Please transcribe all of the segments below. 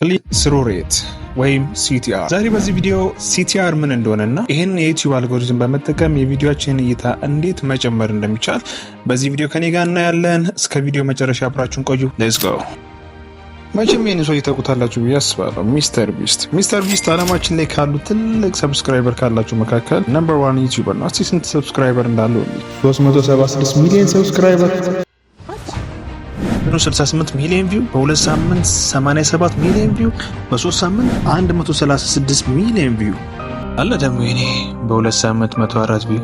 ክሊክ ስሩ ሬት ወይም CTR። ዛሬ በዚህ ቪዲዮ CTR ምን እንደሆነና ይህን የዩቲዩብ አልጎሪዝም በመጠቀም የቪዲዮአችንን እይታ እንዴት መጨመር እንደሚቻል በዚህ ቪዲዮ ከኔ ጋር እናያለን። እስከ ቪዲዮ መጨረሻ አብራችሁን ቆዩ። ሌትስ ጎ። መቼም ይህን ሰው ይታወቁታላችሁ ብዬ አስባለሁ። ሚስተር ቢስት ዓለማችን ላይ ካሉ ትልቅ ሰብስክራይበር ካላችሁ መካከል ነምበር 1 ዩቲዩበር ነው። እስቲ ስንት ሰብስክራይበር እንዳለው 376 ሚሊዮን ሰብስክራይበር፣ 68 ሚሊዮን ቪው፣ በ2 ሳምንት 87 ሚሊዮን ቪው፣ በ3 ሳምንት 136 ሚሊዮን ቪው አለ። ደግሞ እኔ በ2 ሳምንት 104 ቪው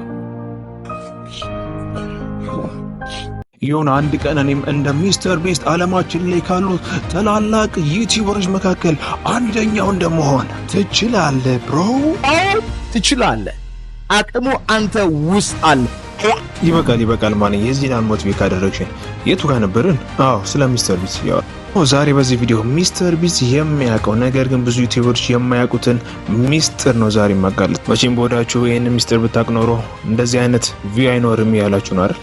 ይሁን። አንድ ቀን እኔም እንደ ሚስተር ቢስት ዓለማችን ላይ ካሉ ታላላቅ ዩቲዩበሮች መካከል አንደኛው እንደመሆን ትችላለህ ብሮ፣ ትችላለህ። አቅሙ አንተ ውስጥ አለ። ይበቃል ማን የዚህን ሞቲቬት ካደረግሽን የቱ ጋር ነበርን? አዎ ስለ ሚስተር ቢስት ያው ዛሬ በዚህ ቪዲዮ ሚስተር ቢስት የሚያውቀው ነገር ግን ብዙ ዩቲዩበሮች የማያውቁትን ሚስጥር ነው ዛሬ ማጋለጥ። መቼም በወዳችሁ ይሄን ሚስጥር ብታውቅ ኖሮ እንደዚህ አይነት ቪው አይኖርም ያላችሁ ነው አይደል?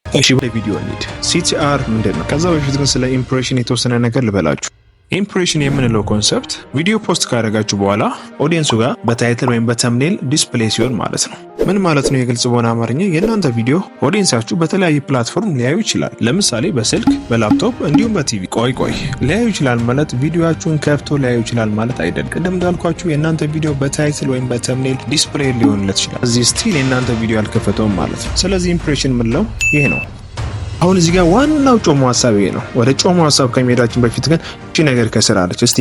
እሺ ወደ ቪዲዮ እንሂድ። CTR ምንድነው? ከዛ በፊት ግን ስለ ኢምፕሬሽን የተወሰነ ነገር ልበላችሁ። ኢምፕሬሽን የምንለው ኮንሰፕት ቪዲዮ ፖስት ካደረጋችሁ በኋላ ኦዲየንሱ ጋር በታይትል ወይም በተምኔል ዲስፕሌይ ሲሆን ማለት ነው። ምን ማለት ነው? የግልጽ በሆነ አማርኛ የእናንተ ቪዲዮ ኦዲየንሳችሁ በተለያየ ፕላትፎርም ሊያዩ ይችላል። ለምሳሌ በስልክ፣ በላፕቶፕ እንዲሁም በቲቪ። ቆይ ሊያዩ ይችላል ማለት ቪዲዮአችሁን ከፍቶ ሊያዩ ይችላል ማለት አይደለም። ቅድም እንዳልኳችሁ የእናንተ ቪዲዮ በታይትል ወይም በተምኔል ዲስፕሌይ ሊሆንለት ይችላል። እዚህ ስቲል የእናንተ ቪዲዮ አልከፈተውም ማለት ነው። ስለዚህ ኢምፕሬሽን የምንለው ይሄ ነው። አሁን እዚህ ጋር ዋናው ጮሞ ሐሳብ ይሄ ነው። ወደ ጮሞ ሐሳብ ከመሄዳችን በፊት ግን እቺ ነገር ከስራ አለች። እስቲ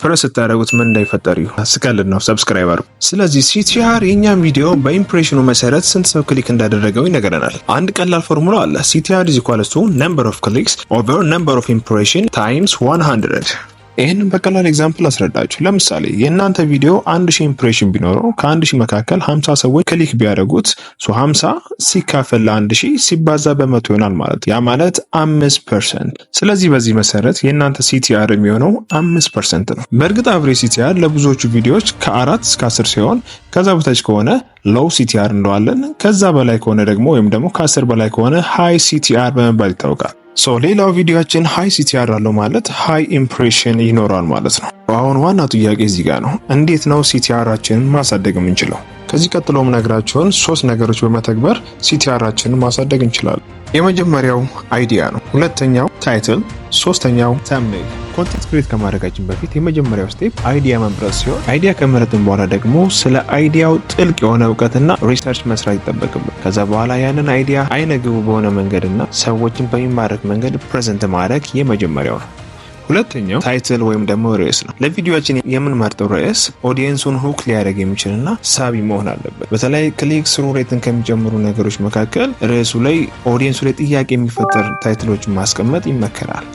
ፕረስ ስታደርጉት ምን እንዳይፈጠር ይሁ አስቀልድ ነው። ሰብስክራይበር። ስለዚህ CTR የኛም ቪዲዮ በኢምፕሬሽኑ መሰረት ስንት ሰው ክሊክ እንዳደረገው ይነገረናል። አንድ ቀላል ፎርሙላ አለ። CTR number of clicks over number of impression times 100። ይህንን በቀላል ኤግዛምፕል አስረዳችሁ። ለምሳሌ የእናንተ ቪዲዮ 1000 ኢምፕሬሽን ቢኖረው ከ1000 መካከል 50 ሰዎች ክሊክ ቢያደርጉት 50 ሲካፈል ለ1000 ሲባዛ በመቶ ይሆናል ማለት ያ ማለት 5%። ስለዚህ በዚህ መሰረት የእናንተ CTR የሚሆነው 5% ነው። በእርግጥ አቨሬጅ CTR ለብዙዎቹ ቪዲዮዎች ከ4 እስከ 10 ሲሆን ከዛ በታች ከሆነ ሎው CTR እንለዋለን። ከዛ በላይ ከሆነ ደግሞ ወይም ደግሞ ከ10 በላይ ከሆነ ሃይ CTR በመባል ይታወቃል። ሌላው ቪዲዮአችን ሃይ CTR አለው ማለት ሃይ ኢምፕሬሽን ይኖራል ማለት ነው። አሁን ዋናው ጥያቄ እዚህ ጋር ነው። እንዴት ነው CTR-አችንን ማሳደግ የምንችለው? ከዚህ ቀጥሎ የምነግራችሁን 3 ነገሮች በመተግበር CTR-አችንን ማሳደግ እንችላለን። የመጀመሪያው አይዲያ ነው። ሁለተኛው ታይትል፣ ሶስተኛው ተምኔል። ኮንቴንት ክሬት ከማድረጋችን በፊት የመጀመሪያው ስቴፕ አይዲያ መምረጥ ሲሆን አይዲያ ከመረጥን በኋላ ደግሞ ስለ አይዲያው ጥልቅ የሆነ እውቀትና ሪሰርች መስራት ይጠበቅብን። ከዛ በኋላ ያንን አይዲያ አይነግቡ በሆነ መንገድና ሰዎችን በሚማረክ መንገድ ፕሬዘንት ማድረግ የመጀመሪያው ነው። ሁለተኛው ታይትል ወይም ደግሞ ርዕስ ነው። ለቪዲዮአችን የምንመርጠው ርዕስ ኦዲየንሱን ሁክ ሊያደርግ የሚችልና ሳቢ መሆን አለበት። በተለይ ክሊክ ስሩ ሬትን ከሚጨምሩ ነገሮች መካከል ርዕሱ ላይ ኦዲየንሱ ላይ ጥያቄ የሚፈጠር ታይትሎችን ማስቀመጥ ይመከራል።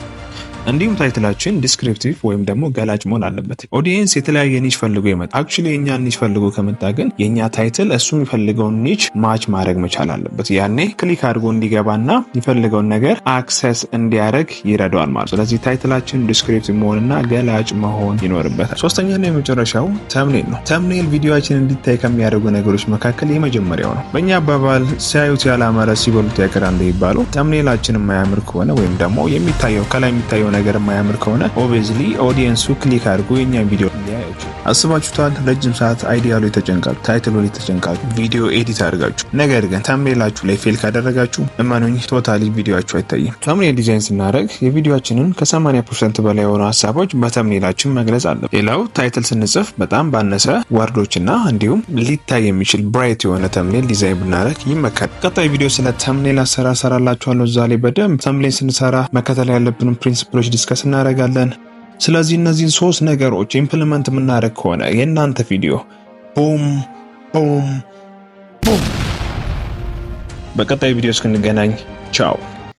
እንዲሁም ታይትላችን ዲስክሪፕቲቭ ወይም ደግሞ ገላጭ መሆን አለበት። ኦዲየንስ የተለያየ ኒች ፈልጎ ይመጣ። አክቹሊ የኛ ኒች ፈልጎ ከመጣ ግን የኛ ታይትል እሱ የሚፈልገውን ኒች ማች ማድረግ መቻል አለበት። ያኔ ክሊክ አድርጎ እንዲገባና የሚፈልገውን ነገር አክሰስ እንዲያደርግ ይረዳዋል ማለት። ስለዚህ ታይትላችን ዲስክሪፕቲቭ መሆንና ገላጭ መሆን ይኖርበታል። ሶስተኛና የመጨረሻው ተምኔል ነው። ተምኔል ቪዲዮአችን እንዲታይ ከሚያደርጉ ነገሮች መካከል የመጀመሪያው ነው። በእኛ አባባል ሲያዩት ያላማረ ሲበሉት ያቀራል እንደሚባለው ተምኔላችን የማያምር ከሆነ ወይም ደግሞ የሚታየው ከላይ የሚታየው ነገር የማያምር ከሆነ ኦብቪየስሊ ኦዲየንሱ ክሊክ አድርጎ የኛን ቪዲዮ ሊያዩት። አስባችሁታል? ረጅም ሰዓት አይዲያ ላይ ተጨንቃችሁ፣ ታይትሉ ላይ ተጨንቃችሁ ቪዲዮ ኤዲት አድርጋችሁ ነገር ግን ተምኔላችሁ ላይ ፌል ካደረጋችሁ እማኑኝ ቶታሊ ቪዲዮአችሁ አይታይም። ተምኔል ዲዛይን ስናደርግ የቪዲዮአችንን ከ80% በላይ የሆኑ ሀሳቦች በተምኔላችን መግለጽ አለብን። ሌላው ታይትል ስንጽፍ በጣም ባነሰ ወርዶችና እንዲሁም ሊታይ የሚችል ብራይት የሆነ ተምኔል ዲዛይን ብናደርግ ይመከራል። ቀጣይ ቪዲዮ ስለ ተምኔል አሰራር ሰራላችኋለሁ። እዛ ላይ በደንብ ተምኔል ስንሰራ መከተል ያለብንን ፕሪንሲፕሎች ዲስከስ እናደርጋለን። ስለዚህ እነዚህን 3 ነገሮች ኢምፕሊመንት የምናደርግ ከሆነ የእናንተ ቪዲዮ ቡም ቡም ቡም። በቀጣይ ቪዲዮ እስክንገናኝ ቻው።